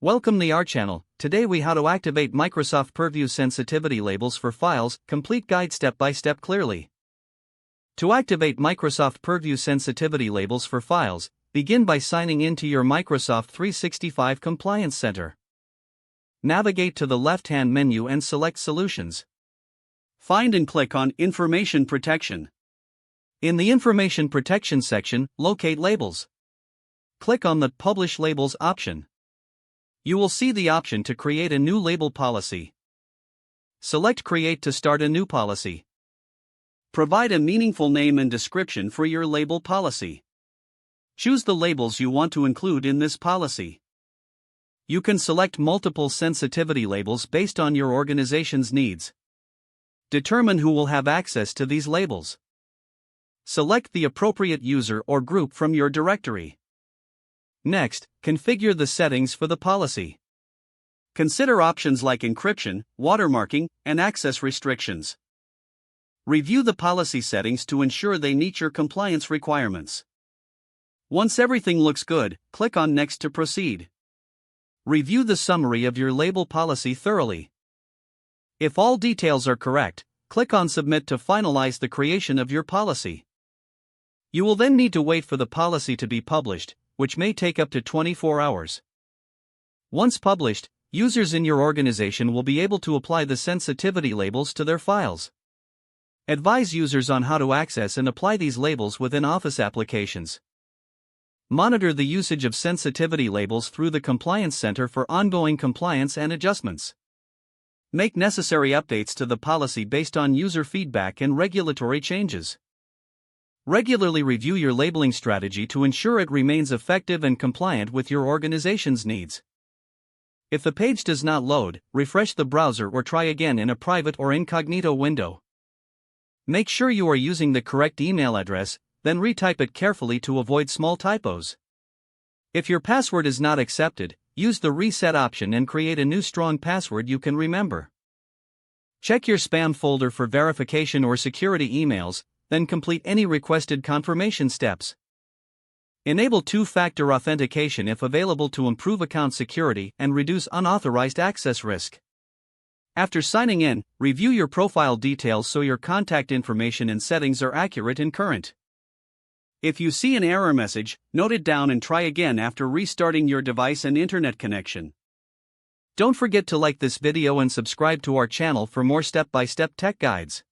Welcome to our channel. Today we how to activate Microsoft Purview sensitivity labels for files, complete guide step by step clearly. To activate Microsoft Purview sensitivity labels for files, begin by signing in to your Microsoft 365 Compliance Center. Navigate to the left-hand menu and select Solutions. Find and click on Information Protection. In the Information Protection section, locate Labels. Click on the Publish Labels option. You will see the option to create a new label policy. Select Create to start a new policy. Provide a meaningful name and description for your label policy. Choose the labels you want to include in this policy. You can select multiple sensitivity labels based on your organization's needs. Determine who will have access to these labels. Select the appropriate user or group from your directory. Next, configure the settings for the policy. Consider options like encryption, watermarking, and access restrictions. Review the policy settings to ensure they meet your compliance requirements. Once everything looks good, click on Next to proceed. Review the summary of your label policy thoroughly. If all details are correct, click on Submit to finalize the creation of your policy. You will then need to wait for the policy to be published, which may take up to 24 hours. Once published, users in your organization will be able to apply the sensitivity labels to their files. Advise users on how to access and apply these labels within Office applications. Monitor the usage of sensitivity labels through the Compliance Center for ongoing compliance and adjustments. Make necessary updates to the policy based on user feedback and regulatory changes. Regularly review your labeling strategy to ensure it remains effective and compliant with your organization's needs. If the page does not load, refresh the browser or try again in a private or incognito window. Make sure you are using the correct email address, then retype it carefully to avoid small typos. If your password is not accepted, use the reset option and create a new strong password you can remember. Check your spam folder for verification or security emails, then complete any requested confirmation steps. Enable two-factor authentication if available to improve account security and reduce unauthorized access risk. After signing in, review your profile details so your contact information and settings are accurate and current. If you see an error message, note it down and try again after restarting your device and internet connection. Don't forget to like this video and subscribe to our channel for more step-by-step tech guides.